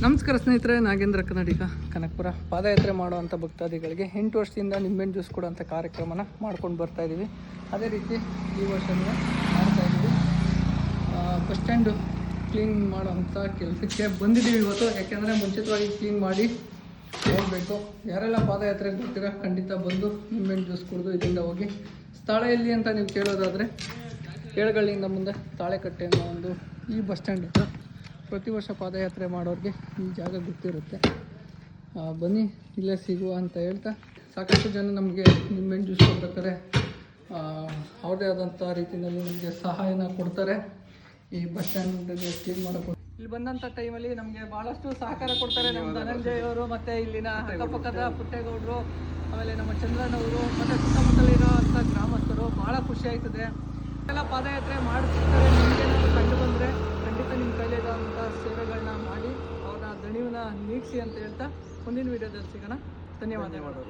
ನಮಸ್ಕಾರ ಸ್ನೇಹಿತರೆ, ನಾಗೇಂದ್ರ ಕನ್ನಡಿಗ ಕನಕಪುರ. ಪಾದಯಾತ್ರೆ ಮಾಡುವಂಥ ಭಕ್ತಾದಿಗಳಿಗೆ 8 ವರ್ಷದಿಂದ ನಿಂಬೆಹಣ್ಣು ಜ್ಯೂಸ್ ಕೊಡುವಂಥ ಕಾರ್ಯಕ್ರಮನ ಮಾಡ್ಕೊಂಡು ಬರ್ತಾಯಿದ್ದೀವಿ. ಅದೇ ರೀತಿ ಈ ವರ್ಷವೂ ಮಾಡ್ತಾಯಿದ್ದೀವಿ. ಬಸ್ ಸ್ಟ್ಯಾಂಡು ಕ್ಲೀನ್ ಮಾಡೋವಂಥ ಕೆಲಸಕ್ಕೆ ಬಂದಿದ್ದೀವಿ ಇವತ್ತು. ಯಾಕೆಂದರೆ ಮುಂಚಿತವಾಗಿ ಕ್ಲೀನ್ ಮಾಡಿ ಹೋಗಬೇಕು. ಯಾರೆಲ್ಲ ಪಾದಯಾತ್ರೆಗೆ ಬರ್ತೀರಾ ಖಂಡಿತ ಬಂದು ನಿಂಬೆಹಣ್ಣು ಜ್ಯೂಸ್ ಕುಡಿದು ಇದರಿಂದ ಹೋಗಿ. ಸ್ಥಳ ಎಲ್ಲಿ ಅಂತ ನೀವು ಕೇಳೋದಾದರೆ ಏಳುಗಳಿಂದ ಮುಂದೆ ತಾಳೆಕಟ್ಟೆ ಅನ್ನೋ ಒಂದು ಈ ಬಸ್ ಸ್ಟ್ಯಾಂಡ್ ಹತ್ರ ಪ್ರತಿ ವರ್ಷ ಪಾದಯಾತ್ರೆ ಮಾಡೋರಿಗೆ ಈ ಜಾಗ ಗೊತ್ತಿರುತ್ತೆ. ಬನ್ನಿ ಇಲ್ಲೇ ಸಿಗುವ ಅಂತ ಹೇಳ್ತಾ, ಸಾಕಷ್ಟು ಜನ ನಮಗೆ ನಿಂಬೆಹಣ್ಣು ಜ್ಯೂಸ್ ಕೊಡ್ಬೇಕಾದ್ರೆ ಅವ್ರದ್ದೇ ಆದಂಥ ರೀತಿಯಲ್ಲಿ ನಮಗೆ ಸಹಾಯನ ಕೊಡ್ತಾರೆ. ಈ ಬಸ್ ಸ್ಟ್ಯಾಂಡ್ ಕ್ಲೀನ್ ಮಾಡೋಕ್ಕೆ ಇಲ್ಲಿ ಬಂದಂಥ ಟೈಮಲ್ಲಿ ನಮಗೆ ಭಾಳಷ್ಟು ಸಹಕಾರ ಕೊಡ್ತಾರೆ ನಮ್ಮ ಧನಂಜಯ್ ಅವರು, ಮತ್ತು ಇಲ್ಲಿನ ಅಕ್ಕಪಕ್ಕದ ಪುಟ್ಟೇಗೌಡರು, ಆಮೇಲೆ ನಮ್ಮ ಚಂದ್ರನವರು, ಮತ್ತು ಸುತ್ತಮುತ್ತಲಿರೋ ಅಂಥ ಗ್ರಾಮಸ್ಥರು. ಭಾಳ ಖುಷಿ ಆಯ್ತದೆ. ಎಲ್ಲ ಪಾದಯಾತ್ರೆ ಮಾಡ್ತಿರ್ತಾರೆ. ನಿಮಗೇನಾದ್ರು ಕಂಡು ಬಂದರೆ ಖಂಡಿತ ನಿಮ್ಮ ಕೈಲಿರೋಂಥ ಸೇವೆಗಳನ್ನ ಮಾಡಿ ಅವರ ದಣಿವನ್ನ ನೀಗಿಸಿ ಅಂತ ಹೇಳ್ತಾ ಮುಂದಿನ ವೀಡಿಯೋದಲ್ಲಿ ಸಿಗೋಣ. ಧನ್ಯವಾದಗಳು.